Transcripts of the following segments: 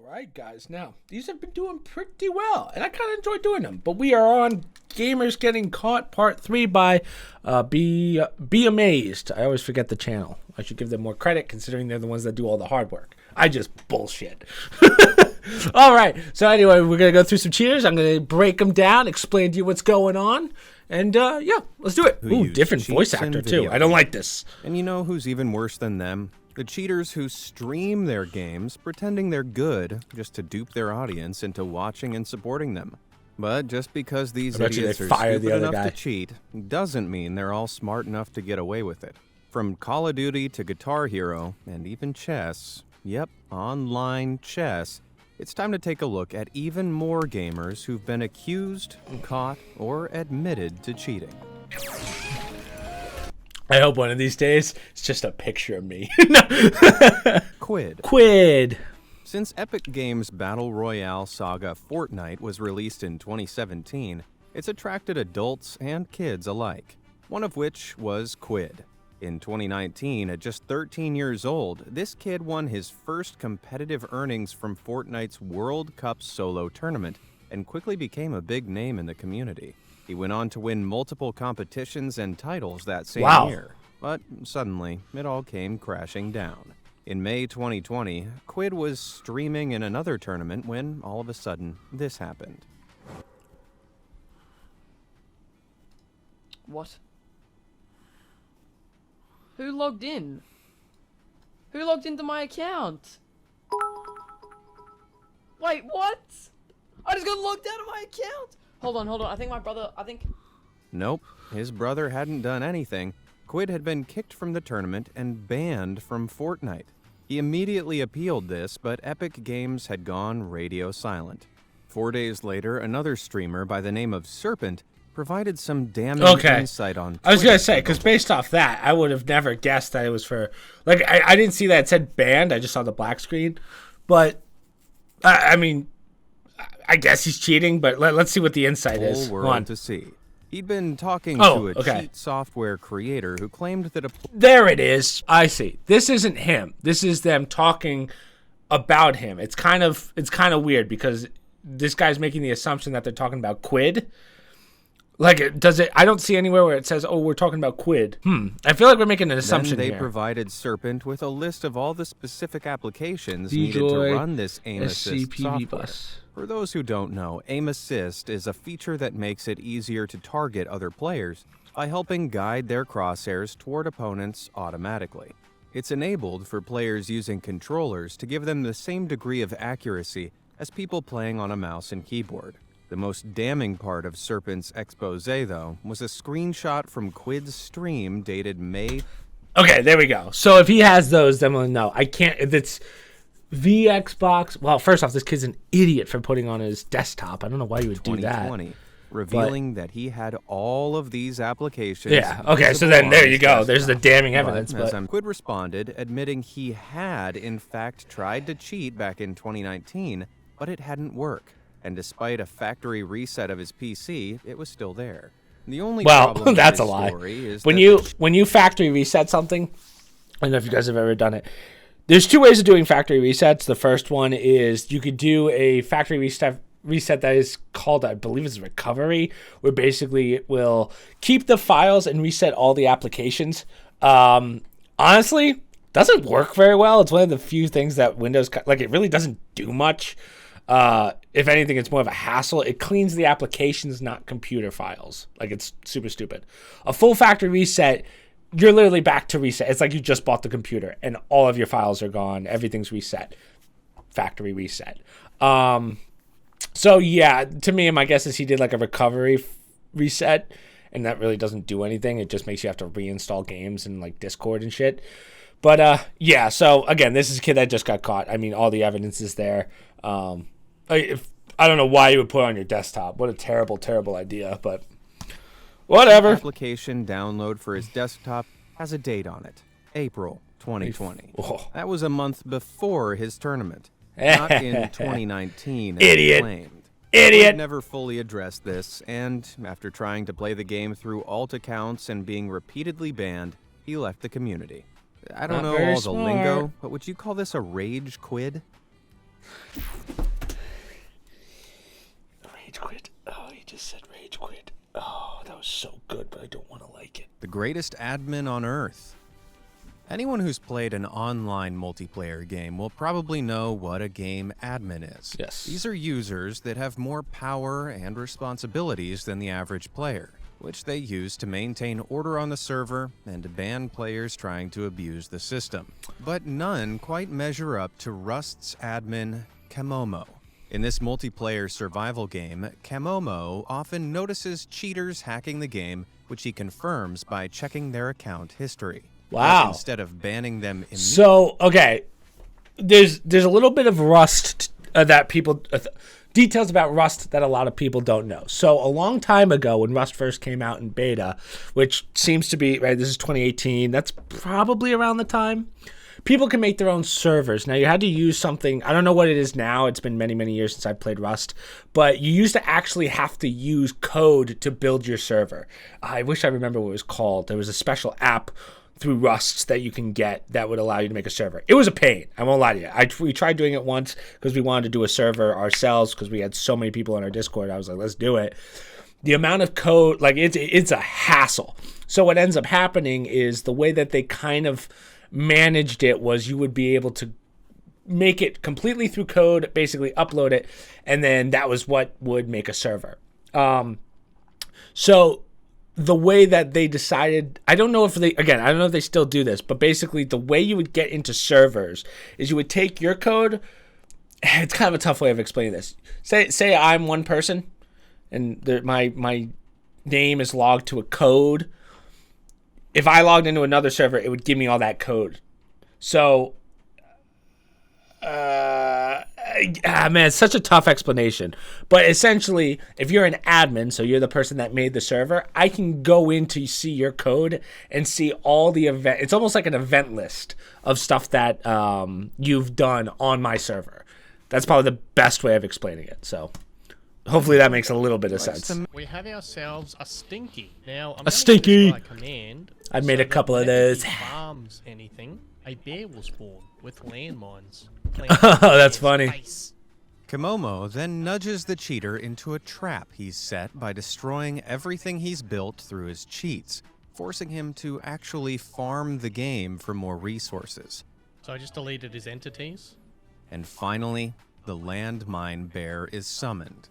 Alright guys, now these have been doing pretty well and I kind of enjoy doing them, but we are on Gamers Getting Caught Part 3 by Be Amazed. I always forget the channel. I should give them more credit considering they're the ones that do all the hard work. I just bullshit. Alright, so anyway, we're going to go through some cheaters. I'm going to break them down, explain to you what's going on, and yeah, let's do it. Ooh, different voice actor too. I don't like this. And you know who's even worse than them? The cheaters who stream their games pretending they're good just to dupe their audience into watching and supporting them. But just because these idiots are stupid enough to cheat doesn't mean they're all smart enough to get away with it. From Call of Duty to Guitar Hero and even chess, yep, online chess, it's time to take a look at even more gamers who've been accused, caught, or admitted to cheating. I hope one of these days it's just a picture of me. Quid. Since Epic Games' Battle Royale saga Fortnite was released in 2017, it's attracted adults and kids alike, one of which was Quid. In 2019, at just 13 years old, this kid won his first competitive earnings from Fortnite's World Cup solo tournament and quickly became a big name in the community. He went on to win multiple competitions and titles that same year, but suddenly, it all came crashing down. In May 2020, Quid was streaming in another tournament when, all of a sudden, this happened. What? Who logged in? Who logged into my account? Wait, what? I just got logged out of my account! Hold on. I think my brother, Nope, his brother hadn't done anything. Quid had been kicked from the tournament and banned from Fortnite. He immediately appealed this, but Epic Games had gone radio silent. 4 days later, another streamer by the name of Serpent provided some damning insight on Twitter. I was going to say, because based off that, I would have never guessed that it was for... Like, I didn't see that it said banned. I just saw the black screen. But, I mean... I guess he's cheating, but let's see what the insight is. Whole world to see. He'd been talking to a cheat software creator who claimed that There it is. I see. This isn't him. This is them talking about him. It's kind of weird because this guy's making the assumption that they're talking about Quid. Like, I don't see anywhere where it says, oh, we're talking about Quid. I feel like we're making an assumption then here. They provided Serpent with a list of all the specific applications needed to run this aim assist software. For those who don't know, aim assist is a feature that makes it easier to target other players by helping guide their crosshairs toward opponents automatically. It's enabled for players using controllers to give them the same degree of accuracy as people playing on a mouse and keyboard. The most damning part of Serpent's expose, though, was a screenshot from Quid's stream dated May... Okay, there we go. So if he has those, then we'll know. I can't... If it's the Xbox... Well, first off, this kid's an idiot for putting on his desktop. I don't know why you would do that. Revealing that he had all of these applications... Yeah, okay, so then there you go. There's the damning evidence. But Quid responded, admitting he had, in fact, tried to cheat back in 2019, but it hadn't worked. And despite a factory reset of his PC, it was still there. The only problem that's a with lie. Story is when you factory reset something, I don't know if you guys have ever done it. There's two ways of doing factory resets. The first one is you could do a factory reset that is called, I believe it's recovery, where basically it will keep the files and reset all the applications. Honestly, doesn't work very well. It's one of the few things that Windows, like, it really doesn't do much. If anything, it's more of a hassle. It cleans the applications, not computer files. Like, it's super stupid. A full factory reset, you're literally back to reset. It's like you just bought the computer and all of your files are gone. Everything's reset. Factory reset. So yeah, to me, my guess is he did like a recovery reset, and that really doesn't do anything. It just makes you have to reinstall games and like Discord and shit. But yeah, so again, this is a kid that just got caught. I mean, all the evidence is there. I don't know why you would put it on your desktop. What a terrible, terrible idea, but whatever. The application download for his desktop has a date on it, April 2020. That was a month before his tournament, not in 2019. Idiot. Claimed. Idiot. He never fully addressed this, and after trying to play the game through alt accounts and being repeatedly banned, he left the community. I don't know all the lingo, but would you call this a rage quid? greatest admin on Earth. Anyone who's played an online multiplayer game will probably know what a game admin is. Yes. These are users that have more power and responsibilities than the average player, which they use to maintain order on the server and to ban players trying to abuse the system. But none quite measure up to Rust's admin, Kamomo. In this multiplayer survival game, Kamomo often notices cheaters hacking the game, which he confirms by checking their account history. Wow. Instead of banning them immediately. So, okay, there's a little bit of Rust that people details about Rust that a lot of people don't know. So, a long time ago when Rust first came out in beta, which seems to be right, this is 2018. That's probably around the time. People can make their own servers. Now, you had to use something. I don't know what it is now. It's been many, many years since I played Rust. But you used to actually have to use code to build your server. I wish I remember what it was called. There was a special app through Rust that you can get that would allow you to make a server. It was a pain. I won't lie to you. We tried doing it once because we wanted to do a server ourselves because we had so many people on our Discord. I was like, let's do it. The amount of code, like it's a hassle. So what ends up happening is the way that they kind of managed it was you would be able to make it completely through code, basically upload it, and then that was what would make a server. So the way that they decided, I don't know if they still do this, but basically the way you would get into servers is you would take your code. It's kind of a tough way of explaining this. Say I'm one person and my name is logged to a code. If I logged into another server, it would give me all that code. So, man, it's such a tough explanation. But essentially, if you're an admin, so you're the person that made the server, I can go in to see your code and see all the event. It's almost like an event list of stuff that you've done on my server. That's probably the best way of explaining it. So, hopefully that makes a little bit of sense. We have ourselves a stinky. Now, I'm A stinky. by command. I've made a couple of whenever those. he farms anything, a bear will spawn with landmines. Oh, that's funny. Face. Kamomo then nudges the cheater into a trap he's set by destroying everything he's built through his cheats, forcing him to actually farm the game for more resources. So I just deleted his entities. And finally, the landmine bear is summoned.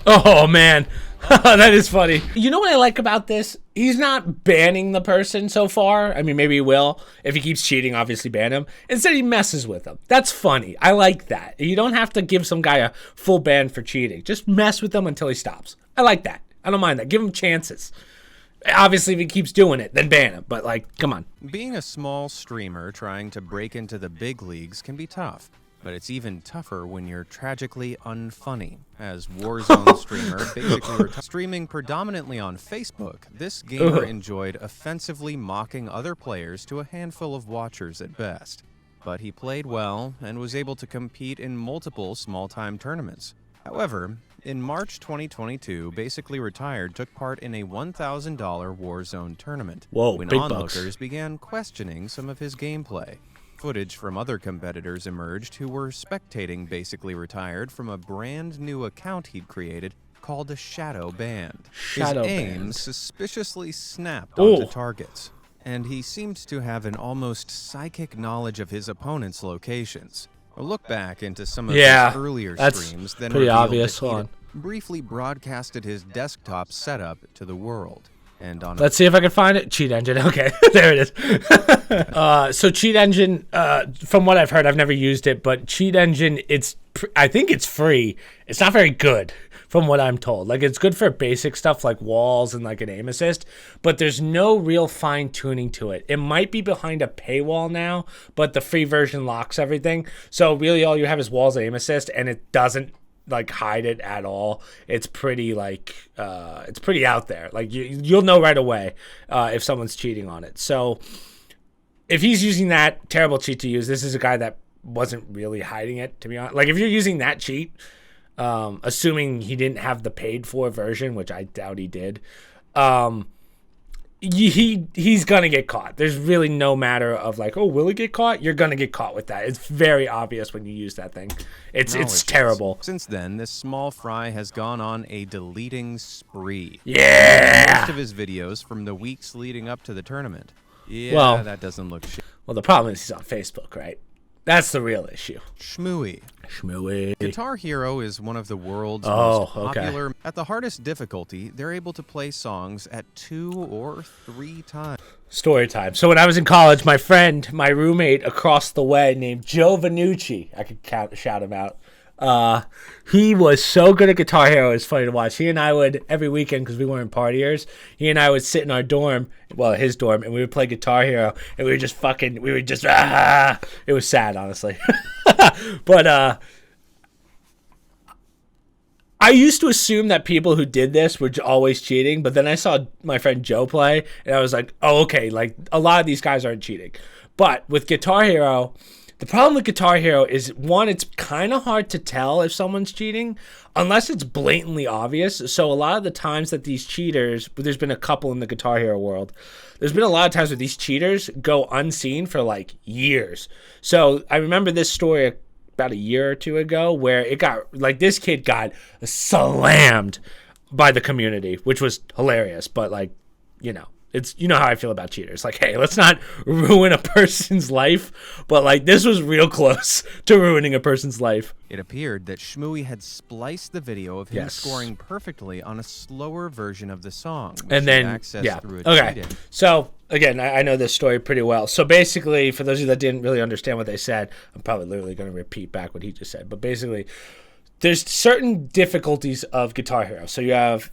Oh, man. That is funny. You know what I like about this? He's not banning the person so far. I mean, maybe he will. If he keeps cheating, obviously ban him. Instead, he messes with him. That's funny. I like that. You don't have to give some guy a full ban for cheating. Just mess with him until he stops. I like that. I don't mind that. Give him chances. Obviously, if he keeps doing it, then ban him. But, like, come on. Being a small streamer trying to break into the big leagues can be tough. But it's even tougher when you're tragically unfunny. As Warzone streamer, basically streaming predominantly on Facebook, this gamer enjoyed offensively mocking other players to a handful of watchers at best. But he played well and was able to compete in multiple small-time tournaments. However, in March 2022, Basically Retired took part in a $1,000 Warzone tournament. Whoa, when big onlookers bucks. began questioning some of his gameplay. Footage from other competitors emerged who were spectating Basically Retired from a brand new account he'd created called a shadow band. Shadow His aim band. suspiciously snapped Ooh. onto targets, and he seemed to have an almost psychic knowledge of his opponent's locations. A look back into some of his earlier that's streams then pretty revealed obvious. that Hold he'd on. briefly broadcasted his desktop setup to the world. And on Let's see if I can find it. Cheat Engine. Okay, there it is. So Cheat Engine, from what I've heard, I've never used it, but Cheat Engine, I think it's free. It's not very good, from what I'm told. Like, it's good for basic stuff like walls and like an aim assist, but there's no real fine tuning to it. It might be behind a paywall now, but the free version locks everything. So really, all you have is walls and aim assist, and it doesn't like hide it at all. It's pretty like it's pretty out there. Like you'll know right away if someone's cheating on it. So if he's using that terrible cheat to use, this is a guy that wasn't really hiding it, to be honest. Like if you're using that cheat, assuming he didn't have the paid for version, which I doubt he did, he's gonna get caught. There's really no matter of like, oh, will he get caught? You're gonna get caught with that. It's very obvious when you use that thing. It's terrible. Since then, this small fry has gone on a deleting spree. Yeah. Most of his videos from the weeks leading up to the tournament. Yeah, Well- that doesn't look shit. Well, the problem is he's on Facebook, right? That's the real issue. Shmooey. Shmooey. Guitar Hero is one of the world's Oh, most okay. popular. At the hardest difficulty, they're able to play songs at 2 or 3 times. Story time. So when I was in college, my friend, my roommate across the way named Joe Vanucci, I could shout him out. He was so good at Guitar Hero. It was funny to watch. He and I would, every weekend, because we weren't partiers, he and I would sit in our dorm, well, his dorm, and we would play Guitar Hero, and it was sad, honestly. But, I used to assume that people who did this were always cheating, but then I saw my friend Joe play, and I was like, oh, okay, like, a lot of these guys aren't cheating. But with Guitar Hero, the problem with Guitar Hero is, one, it's kind of hard to tell if someone's cheating, unless it's blatantly obvious. So a lot of the times that these cheaters, there's been a couple in the Guitar Hero world, there's been a lot of times where these cheaters go unseen for, like, years. So I remember this story about a year or two ago where it got, like, this kid got slammed by the community, which was hilarious, but, like, you know. It's, you know how I feel about cheaters. Like, hey, let's not ruin a person's life. But, like, this was real close to ruining a person's life. It appeared that Shmooey had spliced the video of him Yes. scoring perfectly on a slower version of the song, which And then, he accessed yeah. through a Okay. cheat-in. So, again, I know this story pretty well. So, basically, for those of you that didn't really understand what they said, I'm probably literally going to repeat back what he just said. But basically, there's certain difficulties of Guitar Hero. So, you have...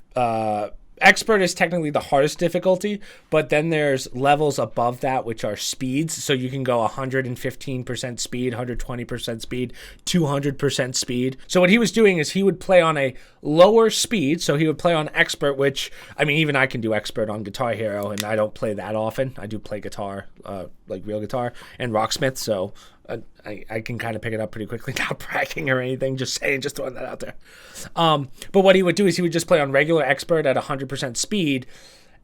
Expert is technically the hardest difficulty, but then there's levels above that, which are speeds. So you can go 115% speed, 120% speed, 200% speed. So what he was doing is he would play on a lower speed. So he would play on Expert, which, I mean, even I can do Expert on Guitar Hero, and I don't play that often. I do play guitar, like real guitar, and Rocksmith, so... I can kind of pick it up pretty quickly, not bragging or anything, just saying, just throwing that out there. But what he would do is he would just play on regular Expert at 100% speed,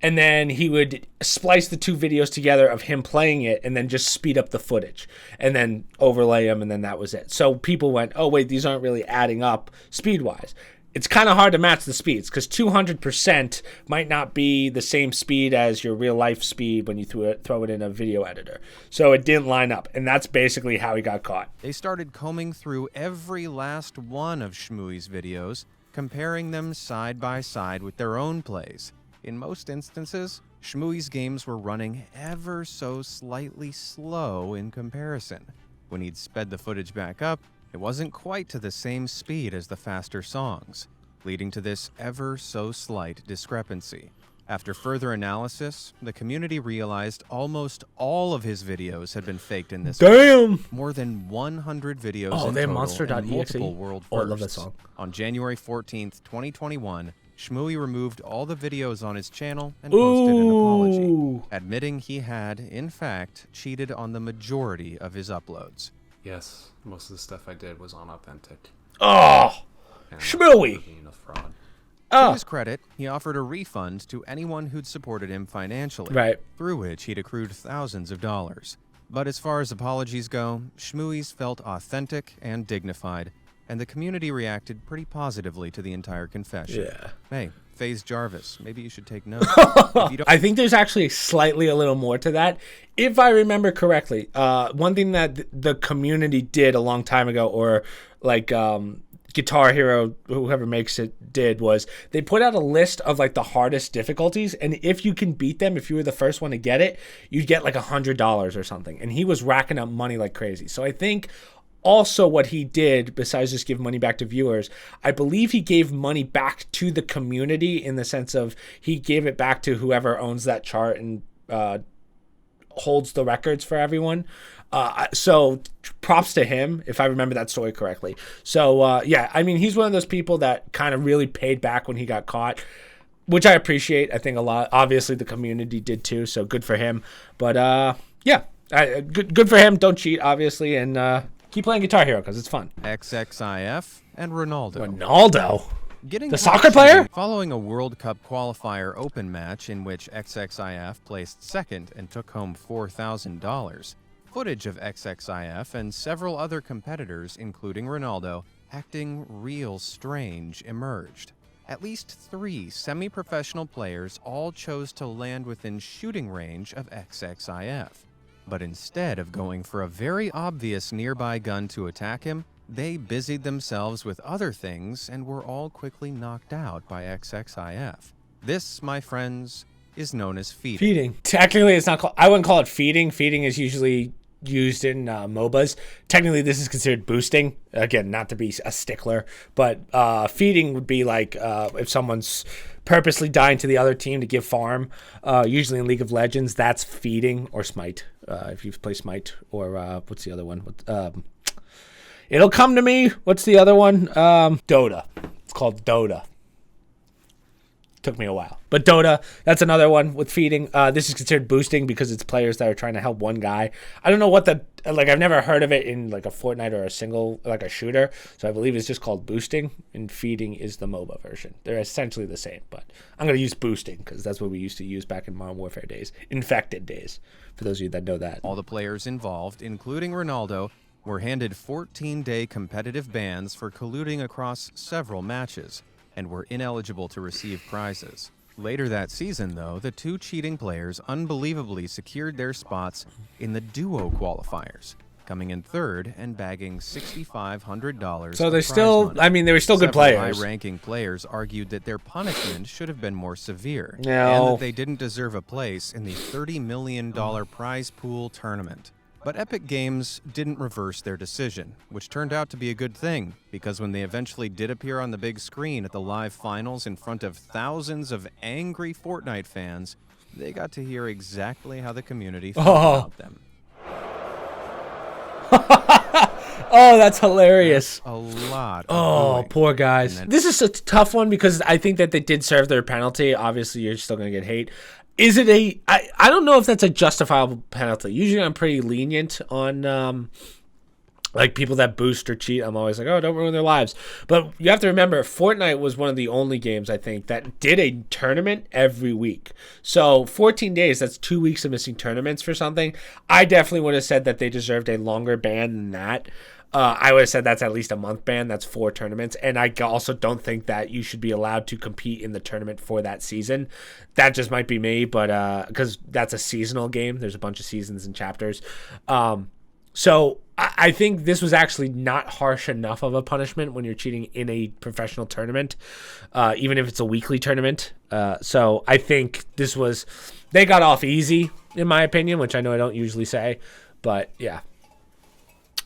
and then he would splice the two videos together of him playing it and then just speed up the footage and then overlay them, and then that was it. So people went, oh, wait, these aren't really adding up speed-wise. It's kind of hard to match the speeds because 200% might not be the same speed as your real life speed when you throw it in a video editor. So it didn't line up, and that's basically how he got caught. They started combing through every last one of Shmooey's videos, comparing them side by side with their own plays. In most instances, Shmooey's games were running ever so slightly slow in comparison. When he'd sped the footage back up, it wasn't quite to the same speed as the faster songs, leading to this ever so slight discrepancy. After further analysis, the community realized almost all of his videos had been faked in this way. Damn! More than 100 videos Oh, in they have total monster.exe? and multiple world firsts. Oh, I love that song. On January 14th, 2021, Shmooey removed all the videos on his channel and posted an apology, Ooh. admitting he had, in fact, cheated on the majority of his uploads. Yes, most of the stuff I did was unauthentic. Oh! And Shmooey! being a fraud. To his credit, he offered a refund to anyone who'd supported him financially, Right. through which he'd accrued thousands of dollars. But as far as apologies go, Shmooey's felt authentic and dignified, and the community reacted pretty positively to the entire confession. Yeah. Hey, FaZe Jarvis, maybe you should take note. If you don't- I think there's actually slightly a little more to that. If I remember correctly, one thing that the community did a long time ago, or like Guitar Hero, whoever makes it, did, was they put out a list of like the hardest difficulties, and if you can beat them, if you were the first one to get it, you'd get like $100 or something. And he was racking up money like crazy. So I think also what he did, besides just give money back to viewers, I believe he gave money back to the community in the sense of he gave it back to whoever owns that chart and holds the records for everyone. So props to him, if I remember that story correctly. So yeah, I mean, he's one of those people that kind of really paid back when he got caught, which I appreciate. I think a lot. Obviously, the community did too, so good for him. But yeah, good for him. Don't cheat, obviously, and keep playing Guitar Hero because it's fun. XXIF and Ronaldo. Ronaldo. Getting The caught soccer player? cheating following a World Cup qualifier open match in which XXIF placed second and took home $4,000. Footage of XXIF and several other competitors, including Ronaldo, acting real strange emerged. At least 3 semi-professional players all chose to land within shooting range of XXIF. But instead of going for a very obvious nearby gun to attack him, they busied themselves with other things and were all quickly knocked out by XXIF. This, my friends, is known as feeding. Feeding. Technically, it's not called. I wouldn't call it feeding. Feeding is usually used in MOBAs. Technically, this is considered boosting. Again, not to be a stickler, but feeding would be like if someone's purposely dying to the other team to give farm. Usually in League of Legends, that's feeding, or Smite. If you play Smite, or what's the other one? It'll come to me. What's the other one? Dota. It's called Dota. Took me a while. But Dota, that's another one with feeding. This is considered boosting because it's players that are trying to help one guy. I don't know what I've never heard of it in like a Fortnite or a single, like a shooter. So I believe it's just called boosting, and feeding is the MOBA version. They're essentially the same, but I'm going to use boosting because that's what we used to use back in Modern Warfare days. Infected days, for those of you that know that. All the players involved, including Ronaldo, were handed 14-day competitive bans for colluding across several matches and were ineligible to receive prizes. Later that season, though, the 2 cheating players unbelievably secured their spots in the duo qualifiers, coming in 3rd and bagging $6,500. So they're still, money. they were still good players. High-ranking players argued that their punishment should have been more severe, No. and that they didn't deserve a place in the $30 million prize pool tournament. But Epic Games didn't reverse their decision, which turned out to be a good thing, because when they eventually did appear on the big screen at the live finals in front of thousands of angry Fortnite fans, they got to hear exactly how the community felt about them. Oh, that's hilarious. A lot. Oh, poor guys. then- This is a tough one because I think that they did serve their penalty. Obviously, you're still going to get hate. Is it I don't know if that's a justifiable penalty. Usually I'm pretty lenient on like people that boost or cheat. I'm always like, oh, don't ruin their lives. But you have to remember, Fortnite was one of the only games, I think, that did a tournament every week. So 14 days, that's 2 weeks of missing tournaments for something. I definitely would have said that they deserved a longer ban than that. I would have said that's at least a month ban. That's 4 tournaments. And I also don't think that you should be allowed to compete in the tournament for that season. That just might be me, but because that's a seasonal game. There's a bunch of seasons and chapters. So I think this was actually not harsh enough of a punishment when you're cheating in a professional tournament, even if it's a weekly tournament. So I think they got off easy, in my opinion, which I know I don't usually say. But yeah.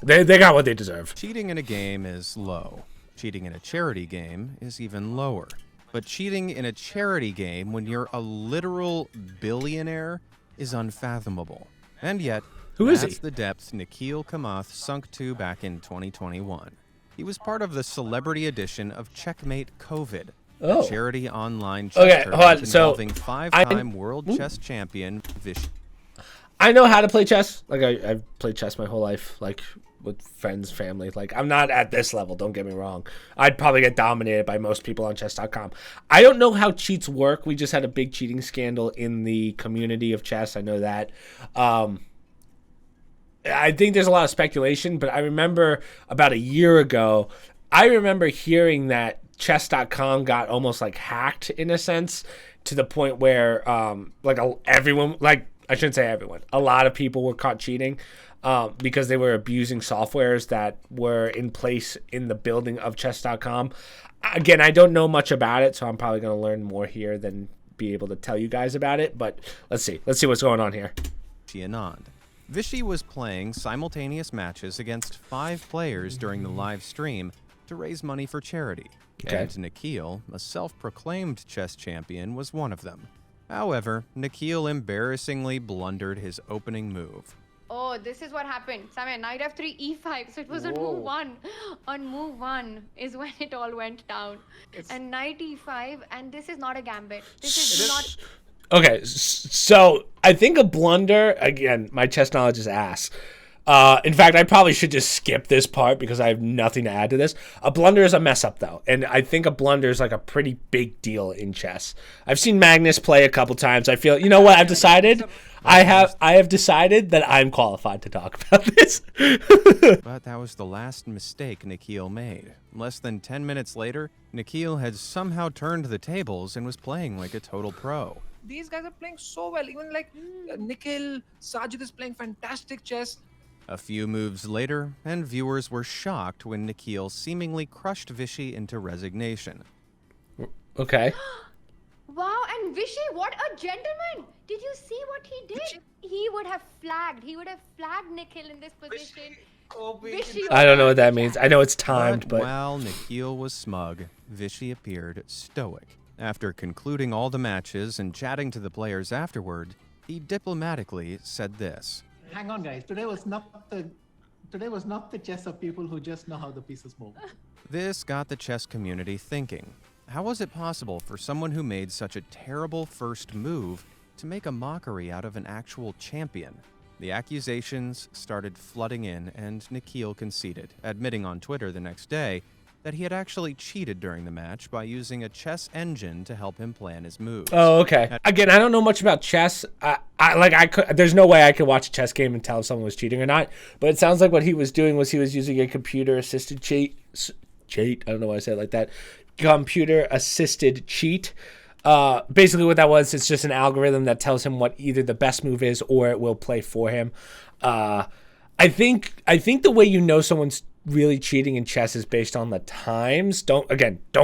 They got what they deserve. Cheating in a game is low. Cheating in a charity game is even lower. But cheating in a charity game when you're a literal billionaire is unfathomable. And yet, Who is that's he? the depth Nikhil Kamath sunk to back in 2021. He was part of the celebrity edition of Checkmate COVID, Oh. a charity online chess Okay, tournament hold on. So, involving 5-time world chess champion Vish. I know how to play chess. Like I've played chess my whole life, like with friends, family. Like I'm not at this level, don't get me wrong. I'd probably get dominated by most people on chess.com. I don't know how cheats work. We just had a big cheating scandal in the community of chess. I know that. I think there's a lot of speculation, but I remember about a year ago, I remember hearing that chess.com got almost like hacked in a sense, to the point where everyone, like I shouldn't say everyone, a lot of people were caught cheating because they were abusing softwares that were in place in the building of chess.com. Again, I don't know much about it, so I'm probably going to learn more here than be able to tell you guys about it, but let's see what's going on here. Anand. Vishy was playing simultaneous matches against 5 players during the live stream to raise money for charity. Okay. And Nikhil, a self-proclaimed chess champion, was one of them. However, Nikhil embarrassingly blundered his opening move. Oh, this is what happened. Samir, knight f3, e5. So it was on move 1. On move 1 is when it all went down. And knight e5, and this is not a gambit. This is not... Okay, so I think a blunder, again, my chess knowledge is ass. In fact, I probably should just skip this part because I have nothing to add to this. A blunder is a mess up, though, and I think a blunder is like a pretty big deal in chess. I've seen Magnus play a couple times. I feel, you know what? I've decided. I have decided that I'm qualified to talk about this. But that was the last mistake Nikhil made. Less than 10 minutes later, Nikhil had somehow turned the tables and was playing like a total pro. These guys are playing so well. Even like Nikhil, Sajid is playing fantastic chess. A few moves later, and viewers were shocked when Nikhil seemingly crushed Vishy into resignation. Okay. Wow, and Vishy, what a gentleman! Did you see what he did? He would have flagged. He would have flagged Nikhil in this position. Vishy I don't know what that means. I know it's timed, but while Nikhil was smug, Vishy appeared stoic. After concluding all the matches and chatting to the players afterward, he diplomatically said this. Hang on, guys. Today was not the chess of people who just know how the pieces move. This got the chess community thinking. How was it possible for someone who made such a terrible first move to make a mockery out of an actual champion? The accusations started flooding in, and Nikhil conceded, admitting on Twitter the next day that he had actually cheated during the match by using a chess engine to help him plan his moves. oh, okay. Again, I don't know much about chess. There's no way I could watch a chess game and tell if someone was cheating or not. But it sounds like what he was doing was he was using a computer-assisted cheat. I don't know why I said it like that. Computer-assisted cheat. Basically, what that was, it's just an algorithm that tells him what either the best move is or it will play for him. I think the way you know someone's really cheating in chess is based on the times. Don't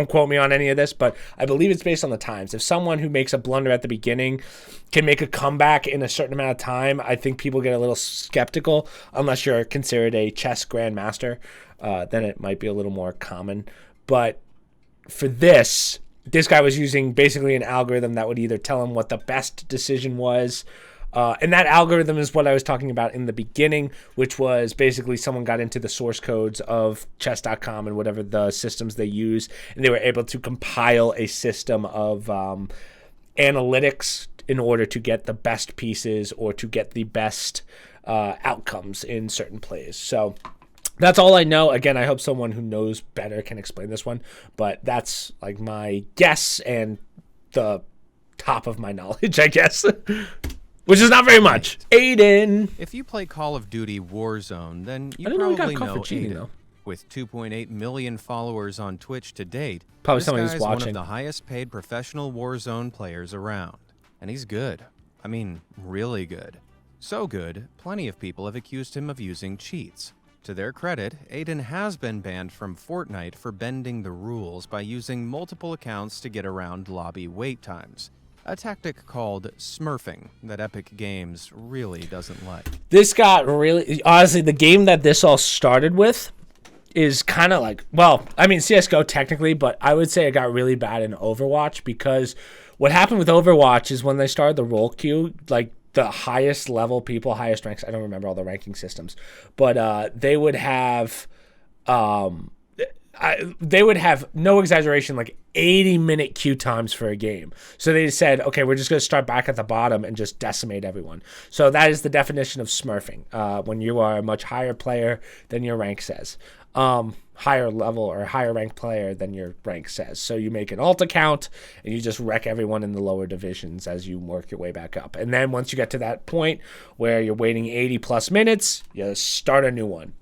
quote me on any of this, but I believe it's based on the times. If someone who makes a blunder at the beginning can make a comeback in a certain amount of time, I think people get a little skeptical unless you're considered a chess grandmaster. Then it might be a little more common. But for this guy was using basically an algorithm that would either tell him what the best decision was. And that algorithm is what I was talking about in the beginning, which was basically someone got into the source codes of chess.com and whatever the systems they use, and they were able to compile a system of analytics in order to get the best pieces or to get the best outcomes in certain plays. So that's all I know. Again, I hope someone who knows better can explain this one, but that's like my guess and the top of my knowledge, I guess. Which is not very much. Aiden. If you play Call of Duty Warzone, then you I didn't know he probably got caught know for cheating, Aiden. though. With 2.8 million followers on Twitch to date, Probably this someone guy's who's one watching. of the highest paid professional Warzone players around. And he's good. I mean, really good. So good, plenty of people have accused him of using cheats. To their credit, Aiden has been banned from Fortnite for bending the rules by using multiple accounts to get around lobby wait times. A tactic called smurfing that Epic Games really doesn't like. This got really... Honestly, the game that this all started with is kind of like... Well, I mean, CSGO technically, but I would say it got really bad in Overwatch because what happened with Overwatch is when they started the role queue, like the highest level people, highest ranks... I don't remember all the ranking systems, but they would have... they would have, no exaggeration, like 80-minute queue times for a game. So they said, okay, we're just going to start back at the bottom and just decimate everyone. So that is the definition of smurfing, when you are a much higher player than your rank says. Higher level or higher ranked player than your rank says. So you make an alt account and you just wreck everyone in the lower divisions as you work your way back up. And then once you get to that point where you're waiting 80+ minutes, you start a new one.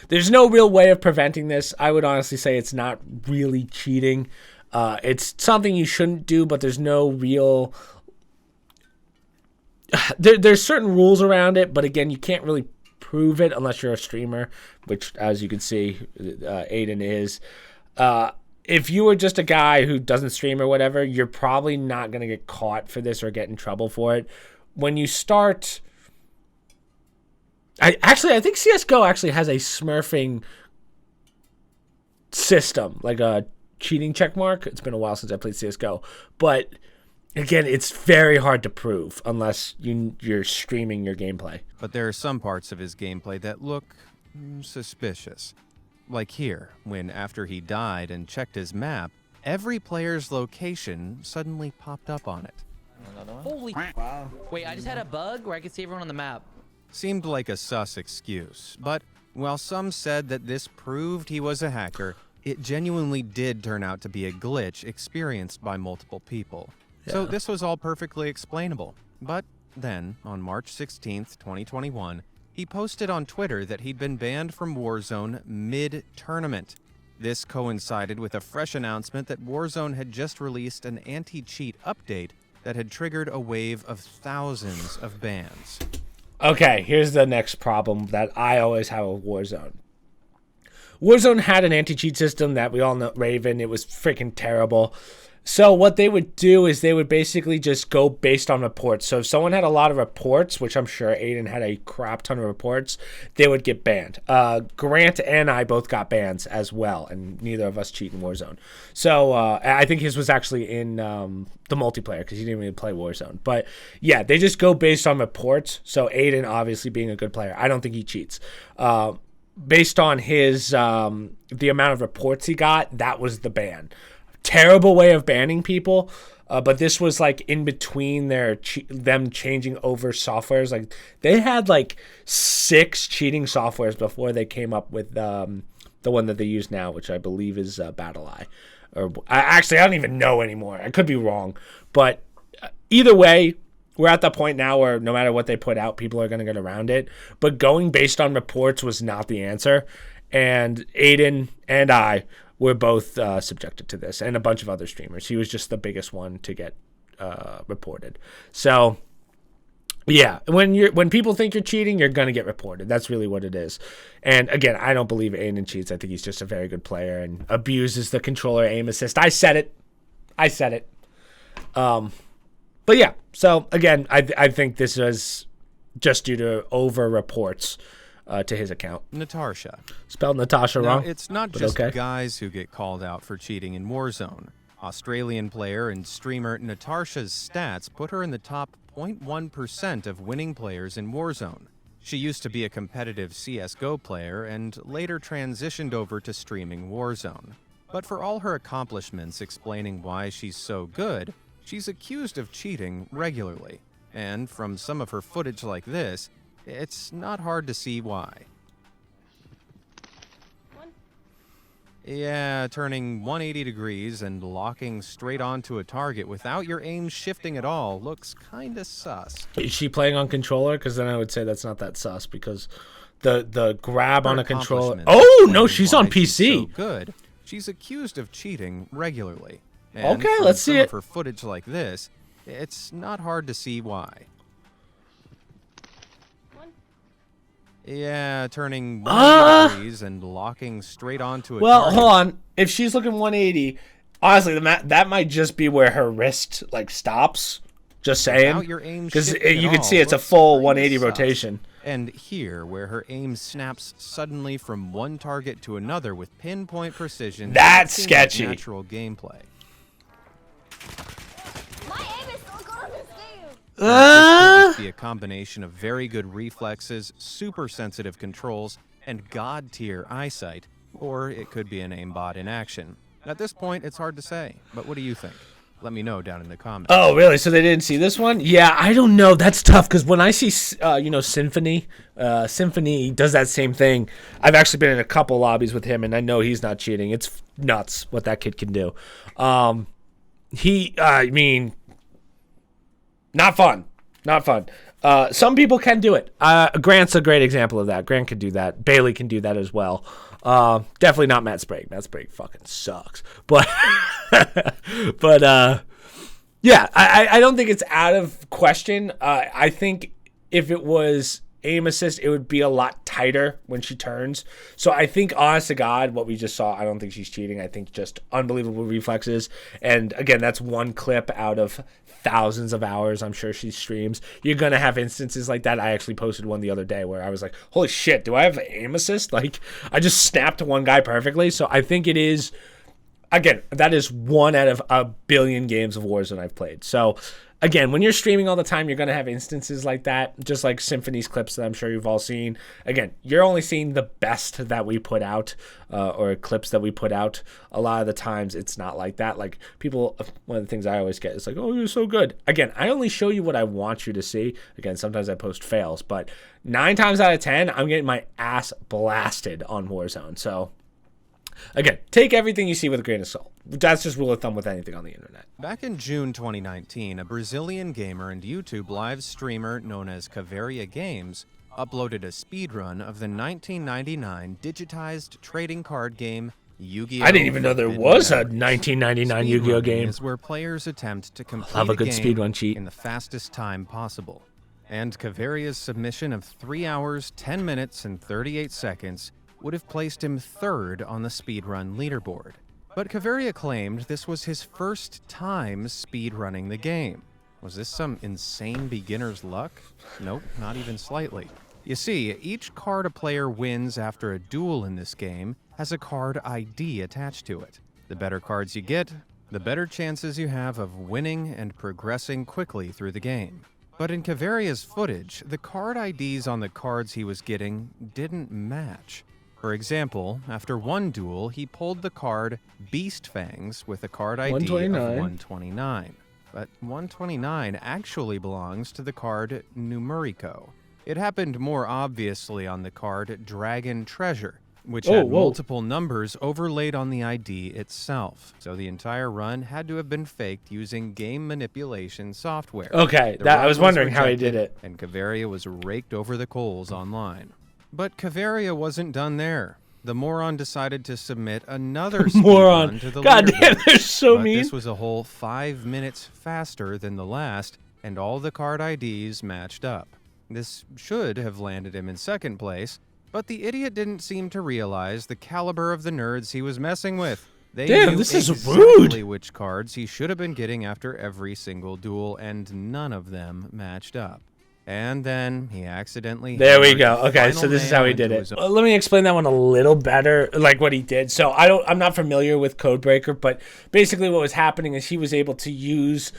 There's no real way of preventing this. I would honestly say it's not really cheating. It's something you shouldn't do, but there's no real... There's certain rules around it, but again, you can't really prove it unless you're a streamer, which, as you can see, Aiden is. If you were just a guy who doesn't stream or whatever, you're probably not going to get caught for this or get in trouble for it. When you start... I think CSGO actually has a smurfing system, like a cheating check mark. It's been a while since I played CSGO. But, again, it's very hard to prove unless you're streaming your gameplay. But there are some parts of his gameplay that look suspicious. Like here, when after he died and checked his map, every player's location suddenly popped up on it. Holy wow. Wait, I just had a bug where I could see everyone on the map. seemed like a sus excuse, but while some said that this proved he was a hacker, it genuinely did turn out to be a glitch experienced by multiple people. So this was all perfectly explainable. But then, on March 16th, 2021, he posted on Twitter that he'd been banned from Warzone mid-tournament. This coincided with a fresh announcement that Warzone had just released an anti-cheat update that had triggered a wave of thousands of bans. Okay, here's the next problem that I always have with Warzone. Warzone had an anti-cheat system that we all know, Raven. It was freaking terrible. So what they would do is they would basically just go based on reports. So if someone had a lot of reports, which I'm sure Aiden had a crap ton of reports, they would get banned. Grant and I both got bans as well, and neither of us cheat in Warzone. So I think his was actually in the multiplayer because he didn't really play Warzone. But yeah, they just go based on reports. So Aiden, obviously being a good player, I don't think he cheats. Based on his the amount of reports he got, that was the ban. Terrible way of banning people, but this was like in between them changing over softwares. Like they had like 6 cheating softwares before they came up with the one that they use now, which I believe is BattleEye. Or I don't even know anymore. I could be wrong, but either way, we're at that point now where no matter what they put out, people are going to get around it. But going based on reports was not the answer, and Aiden and I were both subjected to this, and a bunch of other streamers. He was just the biggest one to get reported. So, yeah, when people think you're cheating, you're gonna get reported. That's really what it is. And again, I don't believe Aiden cheats. I think he's just a very good player and abuses the controller aim assist. I said it. But yeah. So again, I think this was just due to over reports. To his account. Natasha. Spelled Natasha wrong. Now, it's not just guys who get called out for cheating in Warzone. Australian player and streamer Natasha's stats put her in the top 0.1% of winning players in Warzone. She used to be a competitive CSGO player and later transitioned over to streaming Warzone. But for all her accomplishments explaining why she's so good, she's accused of cheating regularly. And from some of her footage like this, it's not hard to see why. Yeah, turning 180 degrees and locking straight onto a target without your aim shifting at all looks kinda sus. Is she playing on controller? Because then I would say that's not that sus, because the grab on a controller... Oh, no, she's on PC. She's so good. She's accused of cheating regularly. And okay, let's see it. For footage like this, it's not hard to see why. Yeah, turning 180 degrees and locking straight onto a target. Hold on. If she's looking 180, honestly, that might just be where her wrist like stops. Just saying. Because you can see it's a full 180 rotation. And here, where her aim snaps suddenly from one target to another with pinpoint precision. That's sketchy. Like natural gameplay. This could be a combination of very good reflexes, super sensitive controls, and god-tier eyesight, or it could be an aimbot in action. At this point, it's hard to say, but what do you think? Let me know down in the comments. Oh, really? So they didn't see this one? Yeah, I don't know. That's tough, because when I see, Symphony does that same thing. I've actually been in a couple lobbies with him, and I know he's not cheating. It's nuts what that kid can do. Not fun. Some people can do it. Grant's a great example of that. Grant can do that. Bailey can do that as well. Definitely not Matt Sprague. Matt Sprague fucking sucks. But, yeah, I don't think it's out of question. I think if it was aim assist, it would be a lot tighter when she turns. So I think, honest to God, what we just saw, I don't think she's cheating. I think just unbelievable reflexes. And again, that's one clip out of thousands of hours I'm sure she streams. You're going to have instances like that. I actually posted one the other day where I was like, holy shit, do I have aim assist? Like, I just snapped one guy perfectly. So I think it is, again, that is 1 out of a billion games of Warzone I've played. So Again, when you're streaming all the time, you're going to have instances like that, just like Symphony's clips that I'm sure you've all seen. Again, you're only seeing the best that we put out, or clips that we put out. A lot of the times, it's not like that. Like, people, one of the things I always get is like, oh, you're so good. Again, I only show you what I want you to see. Again, sometimes I post fails, but 9 times out of 10, I'm getting my ass blasted on Warzone. So, again, take everything you see with a grain of salt. That's just rule of thumb with anything on the internet. Back in June 2019, a Brazilian gamer and YouTube live streamer known as Caveria Games uploaded a speedrun of the 1999 digitized trading card game Yu-Gi-Oh! I didn't even know there was a 1999 Yu-Gi-Oh! Game. Is where players attempt to complete Have a good game speedrun cheat. in the fastest time possible. And Caveria's submission of 3 hours, 10 minutes, and 38 seconds would have placed him 3rd on the speedrun leaderboard. But Caveria claimed this was his first time speedrunning the game. Was this some insane beginner's luck? Nope, not even slightly. You see, each card a player wins after a duel in this game has a card ID attached to it. The better cards you get, the better chances you have of winning and progressing quickly through the game. But in Caveria's footage, the card IDs on the cards he was getting didn't match. For example, after one duel, he pulled the card Beast Fangs with a card ID 129. of 129. But 129 actually belongs to the card Numerico. It happened more obviously on the card Dragon Treasure, which had multiple numbers overlaid on the ID itself. So the entire run had to have been faked using game manipulation software. Okay, I was wondering how he did it. And Caveria was raked over the coals online. But Caveria wasn't done there. The moron decided to submit another speedrun to the God leaderboard. damn, they're so But mean. this was a whole 5 minutes faster than the last, and all the card IDs matched up. This should have landed him in 2nd place, but the idiot didn't seem to realize the caliber of the nerds he was messing with. They Damn, knew this is exactly rude. which cards he should have been getting after every single duel, and none of them matched up. And then he accidentally... There we hammered go. the Okay, final so this is nail how he into did it. his Let me explain that one a little better, like what he did. So I'm not familiar with Codebreaker, but basically what was happening is he was able to use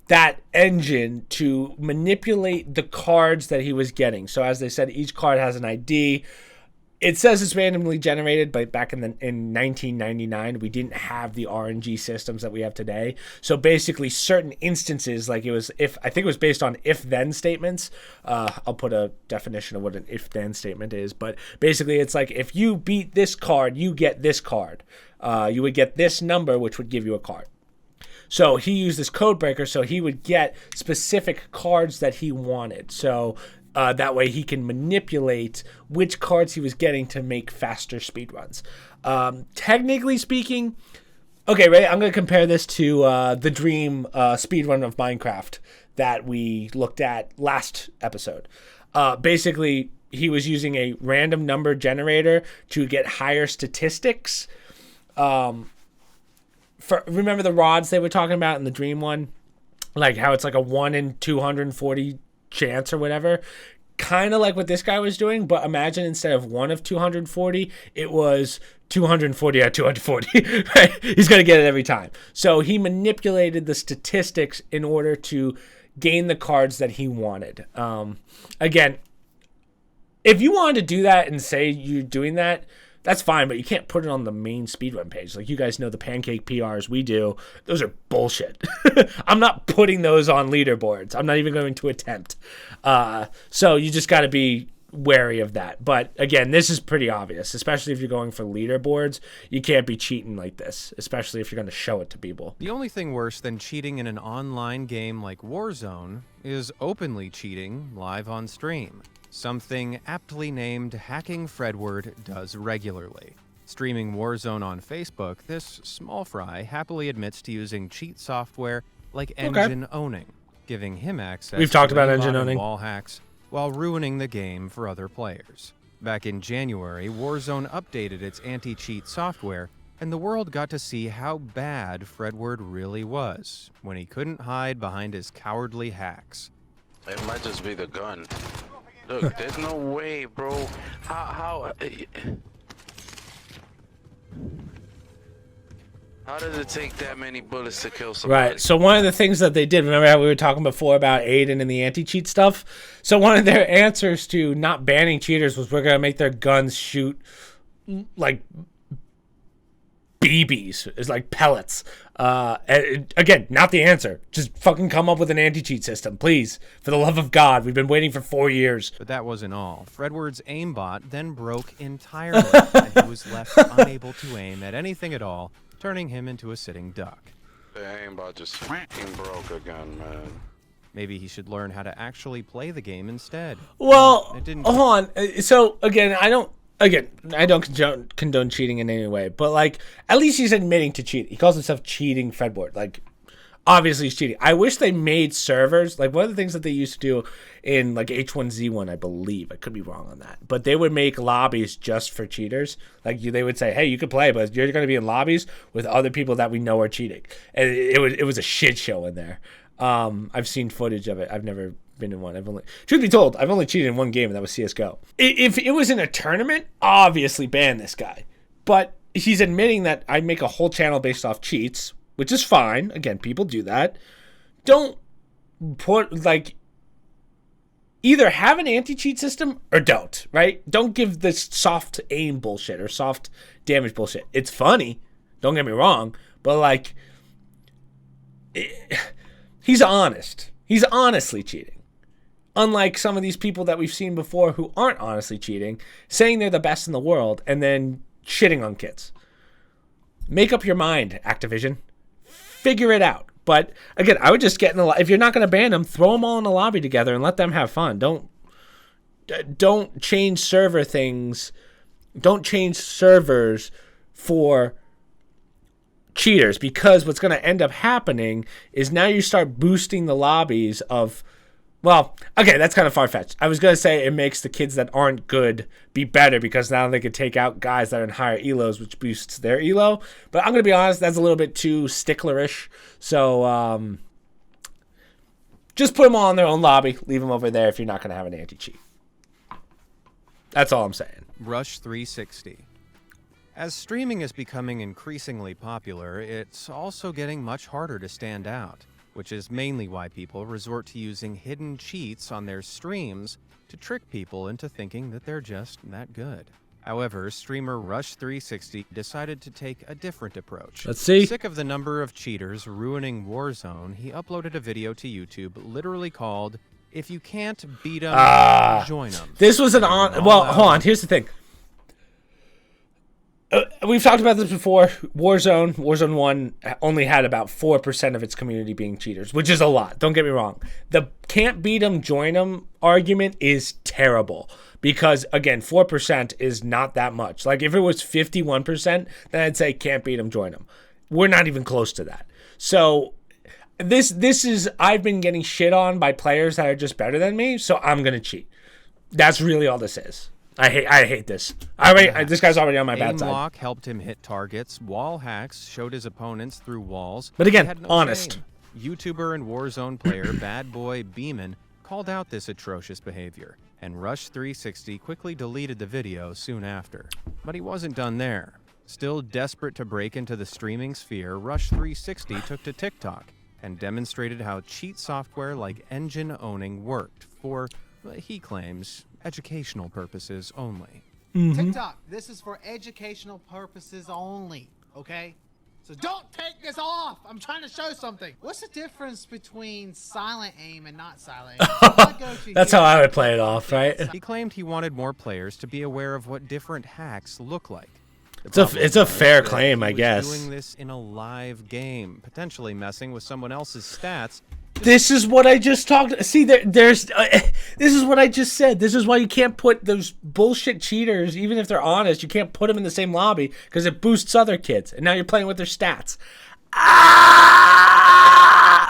that engine to manipulate the cards that he was getting. So as they said, each card has an ID. It says it's randomly generated, but back in 1999, we didn't have the RNG systems that we have today. So basically, certain instances, like I think it was based on if-then statements. I'll put a definition of what an if-then statement is, but basically, it's like if you beat this card, you get this card. You would get this number, which would give you a card. So he used this Codebreaker, so he would get specific cards that he wanted. So that way he can manipulate which cards he was getting to make faster speedruns. Technically speaking, okay, right, I'm going to compare this to the Dream speedrun of Minecraft that we looked at last episode. Basically, he was using a random number generator to get higher statistics. Remember the rods they were talking about in the Dream one? Like how it's like a 1 in 240 chance or whatever. Kind of like what this guy was doing, but imagine instead of 1 of 240, it was 240 out of 240. Right? He's going to get it every time. So he manipulated the statistics in order to gain the cards that he wanted. Again, if you wanted to do that and say you're doing that, that's fine, but you can't put it on the main speedrun page. Like, you guys know the pancake PRs we do, those are bullshit. I'm not putting those on leaderboards. I'm not even going to attempt. So you just got to be wary of that. But again, this is pretty obvious, especially if you're going for leaderboards. You can't be cheating like this, especially if you're going to show it to people. The only thing worse than cheating in an online game like Warzone is openly cheating live on stream. Something aptly named Hacking Fredward does regularly. Streaming Warzone on Facebook, this small fry happily admits to using cheat software like engine owning, giving him access We've talked to about aimbot engine and owning. wall hacks while ruining the game for other players. Back in January, Warzone updated its anti-cheat software, and the world got to see how bad Fredward really was when he couldn't hide behind his cowardly hacks. It might just be the gun. Look, there's no way, bro. How? How did it take that many bullets to kill somebody? Right. So one of the things that they did, remember how we were talking before about Aiden and the anti-cheat stuff? So one of their answers to not banning cheaters was we're going to make their guns shoot like BBs. It's like pellets. Again, not the answer. Just fucking come up with an anti-cheat system, please. For the love of God, we've been waiting for 4 years. But that wasn't all. Fredward's aimbot then broke entirely, and he was left unable to aim at anything at all, turning him into a sitting duck. The aimbot just fucking broke again, man. Maybe he should learn how to actually play the game instead. Well, It didn't- hold on. So, again, I don't condone cheating in any way, but, like, at least he's admitting to cheating. He calls himself cheating Fredboard. Like, obviously he's cheating. I wish they made servers. Like, one of the things that they used to do in, like, H1Z1, I believe. I could be wrong on that. But they would make lobbies just for cheaters. Like, they would say, hey, you could play, but you're going to be in lobbies with other people that we know are cheating. And it was a shit show in there. I've seen footage of it. I've never been in one. Truth be told, I've only cheated in one game, and that was CSGO. If it was in a tournament, obviously ban this guy. But he's admitting that I make a whole channel based off cheats, which is fine. Again, people do that. Don't put, like, either have an anti-cheat system or don't, right? Don't give this soft aim bullshit or soft damage bullshit. It's funny. Don't get me wrong. But, like, he's honest. He's honestly cheating. Unlike some of these people that we've seen before who aren't honestly cheating, saying they're the best in the world, and then shitting on kids. Make up your mind, Activision. Figure it out. But, again, I would just get in if you're not going to ban them, throw them all in a lobby together and let them have fun. Don't change server things. Don't change servers for cheaters, because what's going to end up happening is now you start boosting the lobbies of, well, okay, that's kind of far-fetched. I was going to say it makes the kids that aren't good be better because now they can take out guys that are in higher elos, which boosts their elo. But I'm going to be honest, that's a little bit too sticklerish. So just put them all in their own lobby. Leave them over there if you're not going to have an anti-cheat. That's all I'm saying. Rush 360. As streaming is becoming increasingly popular, it's also getting much harder to stand out, which is mainly why people resort to using hidden cheats on their streams to trick people into thinking that they're just that good. However, streamer Rush 360 decided to take a different approach. Let's see. Sick of the number of cheaters ruining Warzone, he uploaded a video to YouTube literally called, "If you can't beat 'em, join 'em." This was well, hold on. Here's the thing. We've talked about this before. Warzone 1 only had about 4% of its community being cheaters, which is a lot. Don't get me wrong. The can't beat them, join them argument is terrible because, again, 4% is not that much. Like, if it was 51%, then I'd say can't beat them, join them. We're not even close to that. So this is, I've been getting shit on by players that are just better than me, so I'm going to cheat. That's really all this is. I hate this. This guy's already on my bad side. Aimlock helped him hit targets. Wall hacks showed his opponents through walls. But again, He had no honest. shame. YouTuber and Warzone player Bad Boy Beeman called out this atrocious behavior, and Rush 360 quickly deleted the video soon after. But he wasn't done there. Still desperate to break into the streaming sphere, Rush 360 took to TikTok and demonstrated how cheat software like engine owning worked for, he claims, educational purposes only. TikTok, this is for educational purposes only, okay? So don't take this off. I'm trying to show something. What's the difference between silent aim and not silent aim? That's how I would play it off, right? He claimed he wanted more players to be aware of what different hacks look like. It's a fair claim, I guess. Doing this in a live game, potentially messing with someone else's stats. This is what I just talked. See, there's. This is what I just said. This is why you can't put those bullshit cheaters, even if they're honest. You can't put them in the same lobby because it boosts other kids, and now you're playing with their stats.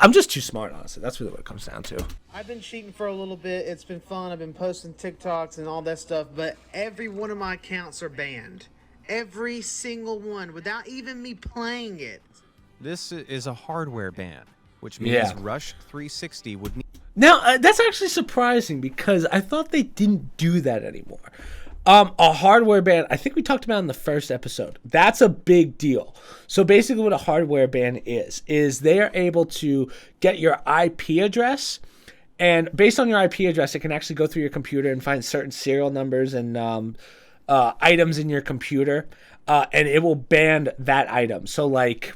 I'm just too smart, honestly. That's really what it comes down to. I've been cheating for a little bit. It's been fun. I've been posting TikToks and all that stuff, but every one of my accounts are banned. Every single one, without even me playing it. This is a hardware ban, which means Rush 360 would need. Now, that's actually surprising because I thought they didn't do that anymore. A hardware ban, I think we talked about in the first episode. That's a big deal. So basically what a hardware ban is they are able to get your IP address, and based on your IP address, it can actually go through your computer and find certain serial numbers and items in your computer, and it will ban that item. So like,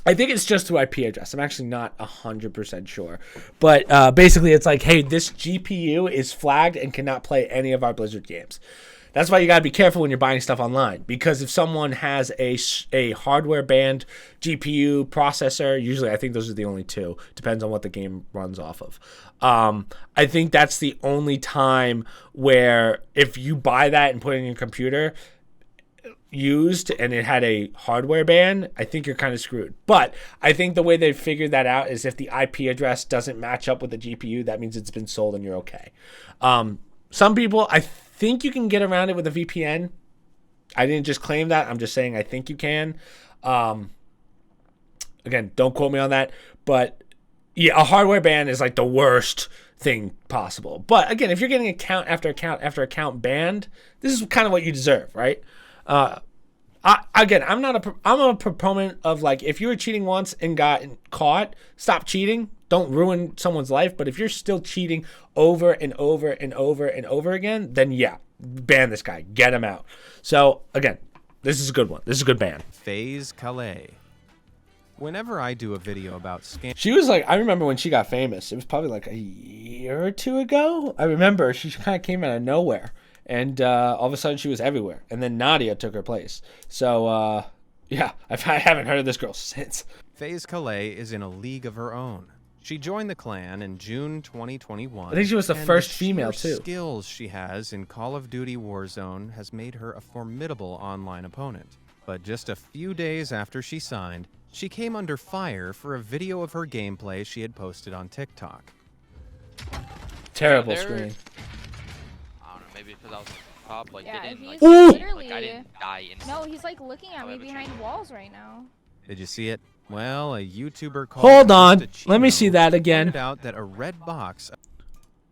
I think it's just through IP address. I'm actually not 100% sure. But basically it's like, hey, this GPU is flagged and cannot play any of our Blizzard games. That's why you got to be careful when you're buying stuff online, because if someone has a hardware banned GPU processor, usually I think those are the only two, depends on what the game runs off of. I think that's the only time where if you buy that and put it in your computer used and it had a hardware ban, I think you're kind of screwed. But I think the way they figured that out is if the IP address doesn't match up with the GPU, that means it's been sold and you're okay. Some people, I think you can get around it with a VPN. I didn't just claim that. I'm just saying I think you can. Again, don't quote me on that. But yeah, a hardware ban is like the worst thing possible. But again, if you're getting account after account after account banned, this is kind of what you deserve, right? Again, I'm a proponent of, like, if you were cheating once and got caught, stop cheating. Don't ruin someone's life. But if you're still cheating over and over and over and over again, then yeah, ban this guy. Get him out. So again, this is a good one. This is a good ban. FaZe Calais. Whenever I do a video about scam, She was like, I remember when she got famous. It was probably like a year or two ago. I remember she kind of came out of nowhere. And all of a sudden she was everywhere. And then Nadia took her place. So, yeah, I haven't heard of this girl since. FaZe Calais is in a league of her own. She joined the clan in June 2021. I think she was the first female, too. The too. skills she has in Call of Duty Warzone has made her a formidable online opponent. But just a few days after she signed, she came under fire for a video of her gameplay she had posted on TikTok. Terrible screen. I don't know, maybe because I was top, like, yeah, they didn't, he's like, literally, like, I didn't die instantly. no, he's like looking at me behind walls right now. Did you see it? Well, a YouTuber called Hold on. Let me see that again. Pointed out that a red box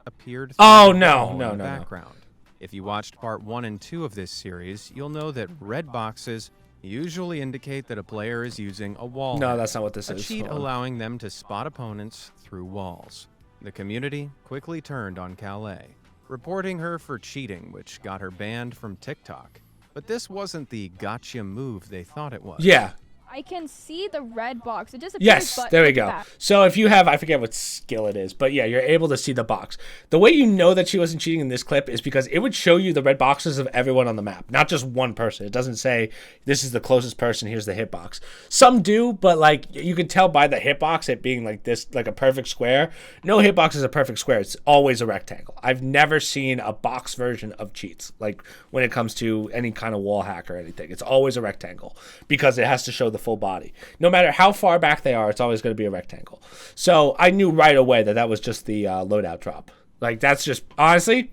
appeared Oh, through no, the wall no, in the no, no. background. If you watched part 1 and 2 of this series, you'll know that red boxes usually indicate that a player is using a wall. No, hack, that's not what this a is. cheat Hold on. allowing them to spot opponents through walls. The community quickly turned on Calais, reporting her for cheating, which got her banned from TikTok. But this wasn't the gotcha move they thought it was. Yeah. I can see the red box. It disappears. Yes, but there we look go. at that. So if you have, I forget what skill it is, but yeah, you're able to see the box. The way you know that she wasn't cheating in this clip is because it would show you the red boxes of everyone on the map, not just one person. It doesn't say this is the closest person, here's the hitbox. Some do, but like you can tell by the hitbox it being like this, like a perfect square. No hitbox is a perfect square. It's always a rectangle. I've never seen a box version of cheats, like when it comes to any kind of wall hack or anything. It's always a rectangle because it has to show the full body. No matter how far back they are, it's always going to be a rectangle. So I knew right away that was just the loadout drop. Like, that's just, honestly,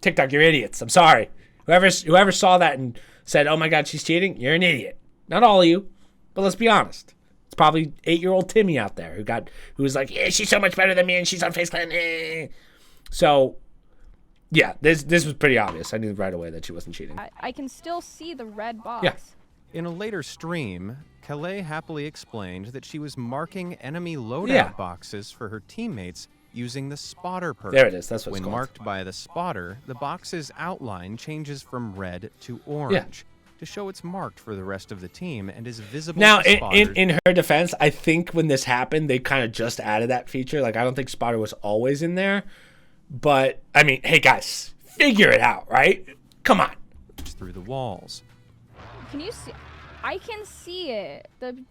TikTok, you're idiots. I'm sorry. Whoever saw that and said, oh my God, she's cheating, you're an idiot. Not all of you, but let's be honest. It's probably 8-year-old Timmy out there who was like, yeah, she's so much better than me and she's on FaZe Clan. So, yeah, this was pretty obvious. I knew right away that she wasn't cheating. I can still see the red box. Yeah. In a later stream, Calais happily explained that she was marking enemy loadout boxes for her teammates using the spotter perk. There it is. That's what it's When called. marked by the spotter, the box's outline changes from red to orange to show it's marked for the rest of the team and is visible Now, to spotters. in her defense, I think when this happened, they kind of just added that feature. Like, I don't think spotter was always in there. But, I mean, hey, guys, figure it out, right? Come on. Through the walls. Can you see? I can see it. The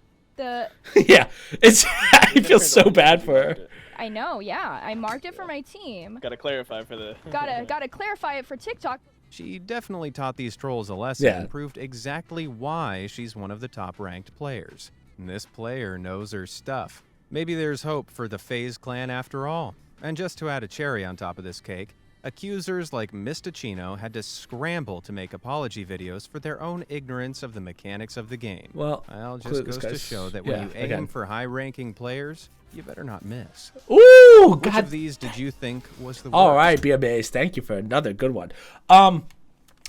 yeah, it's. I feel so bad for her. I know. Yeah, I marked it for my team. Gotta clarify for the. Gotta clarify it for TikTok. She definitely taught these trolls a lesson and proved exactly why she's one of the top-ranked players. And this player knows her stuff. Maybe there's hope for the FaZe clan after all. And just to add a cherry on top of this cake, accusers like Mistachino had to scramble to make apology videos for their own ignorance of the mechanics of the game. Well, just goes to show that when you aim for high-ranking players, you better not miss. Ooh, Which God. of these did you think was the worst? All right, BMAs, thank you for another good one.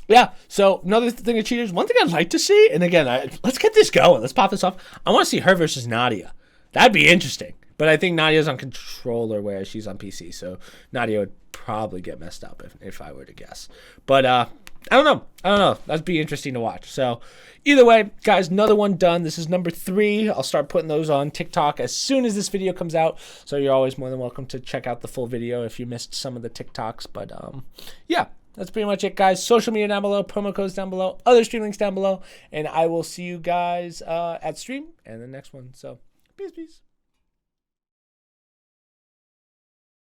Yeah, so another thing of cheaters, one thing I'd like to see, and again, let's get this going. Let's pop this off. I want to see her versus Nadia. That'd be interesting. But I think Nadia's on controller, whereas she's on PC, so Nadia would probably get messed up if I were to guess. But I don't know. That'd be interesting to watch. So either way, guys, another one done. This is number 3. I'll start putting those on TikTok as soon as this video comes out. So you're always more than welcome to check out the full video if you missed some of the TikToks. But yeah. That's pretty much it, guys. Social media down below, promo codes down below, other stream links down below, and I will see you guys at stream and the next one. So, peace.